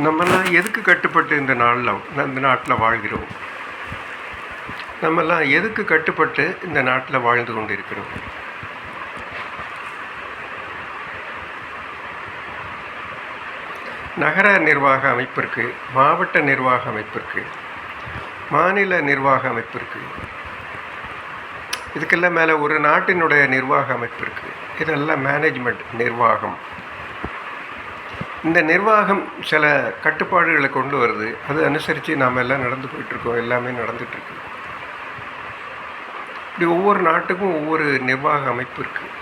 நம்மெல்லாம் எதுக்கு கட்டுப்பட்டு இந்த நாட்டில் வாழ்கிறோம்? நம்மெல்லாம் எதுக்கு கட்டுப்பட்டு இந்த நாட்டில் வாழ்ந்து கொண்டிருக்கிறோம்? நகர நிர்வாக அமைப்பிற்கு, மாவட்ட நிர்வாக அமைப்பிற்கு, மாநில நிர்வாக அமைப்பிற்கு, இதுக்கெல்லாம் மேலே ஒரு நாட்டினுடைய நிர்வாக அமைப்பிற்கு, இதெல்லாம் மேனேஜ்மெண்ட், நிர்வாகம். இந்த நிர்வாகம் சில கட்டுப்பாடுகளை கொண்டு வருது. அது அனுசரித்து நாம் எல்லாம் நடந்து போயிட்டுருக்கோம், எல்லாமே நடந்துகிட்ருக்கு. இப்படி ஒவ்வொரு நாட்டுக்கும் ஒவ்வொரு நிர்வாக அமைப்பு இருக்குது.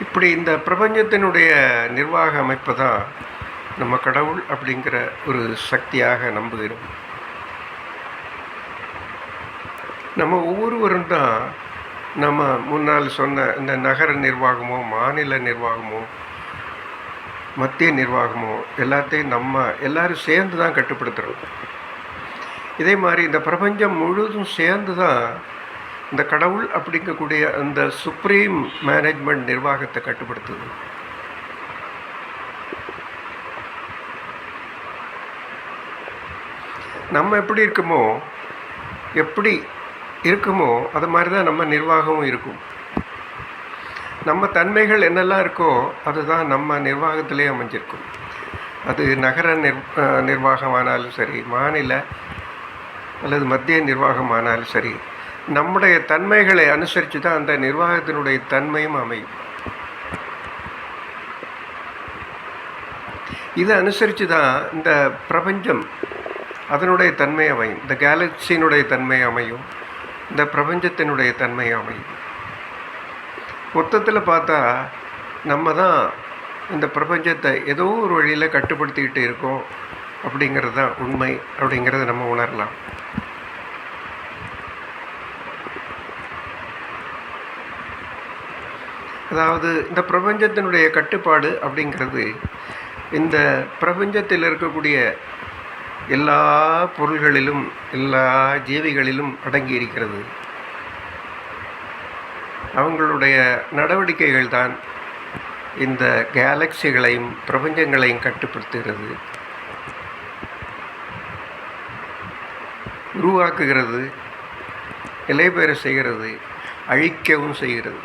இப்படி இந்த பிரபஞ்சத்தினுடைய நிர்வாக அமைப்பை தான் நம்ம கடவுள் அப்படிங்கிற ஒரு சக்தியாக நம்புகிறோம். நம்ம ஒவ்வொருவரும் தான் நம்ம முன்னால் சொன்ன இந்த நகர நிர்வாகமோ, மாநில நிர்வாகமோ, மத்திய நிர்வாகமோ எல்லாத்தையும் நம்ம எல்லோரும் சேர்ந்து தான் கட்டுப்படுத்துகிறோம். இதே மாதிரி இந்த பிரபஞ்சம் முழுதும் சேர்ந்து தான் இந்த கடவுள் அப்படிங்கக்கூடிய அந்த சுப்ரீம் மேனேஜ்மெண்ட் நிர்வாகத்தை கட்டுப்படுத்துது. நம்ம எப்படி இருக்குமோ அது மாதிரி தான் நம்ம நிர்வாகமும் இருக்கும். நம்ம தன்மைகள் என்னெல்லாம் இருக்கோ அதுதான் நம்ம நிர்வாகத்திலே அமைஞ்சிருக்கும். அது நகர நிர்வாகமானாலும் சரி, மாநில அல்லது மத்திய நிர்வாகமானாலும் சரி, நம்முடைய தன்மைகளை அனுசரித்து தான் அந்த நிர்வாகத்தினுடைய தன்மையும் அமையும். இதை அனுசரித்து தான் இந்த பிரபஞ்சம் அதனுடைய தன்மை அமையும். இந்த கேலக்சியினுடைய தன்மை அமையும், இந்த பிரபஞ்சத்தினுடைய தன்மை அமையும். மொத்தத்தில் பார்த்தா நம்ம தான் இந்த பிரபஞ்சத்தை ஏதோ ஒரு வழியில் கட்டுப்படுத்திக்கிட்டு இருக்கோம் அப்படிங்கிறது தான் உண்மை. அப்படிங்கிறத நம்ம உணரலாம். அதாவது இந்த பிரபஞ்சத்தினுடைய கட்டுப்பாடு அப்படிங்கிறது இந்த பிரபஞ்சத்தில் இருக்கக்கூடிய எல்லா பொருள்களிலும், எல்லா ஜீவிகளிலும் அடங்கி இருக்கிறது. அவங்களுடைய நடவடிக்கைகள் தான் இந்த கேலக்சிகளையும் பிரபஞ்சங்களையும் கட்டுப்படுத்துகிறது, உருவாக்குகிறது, நிலைபெற செய்கிறது, அழிக்கவும் செய்கிறது.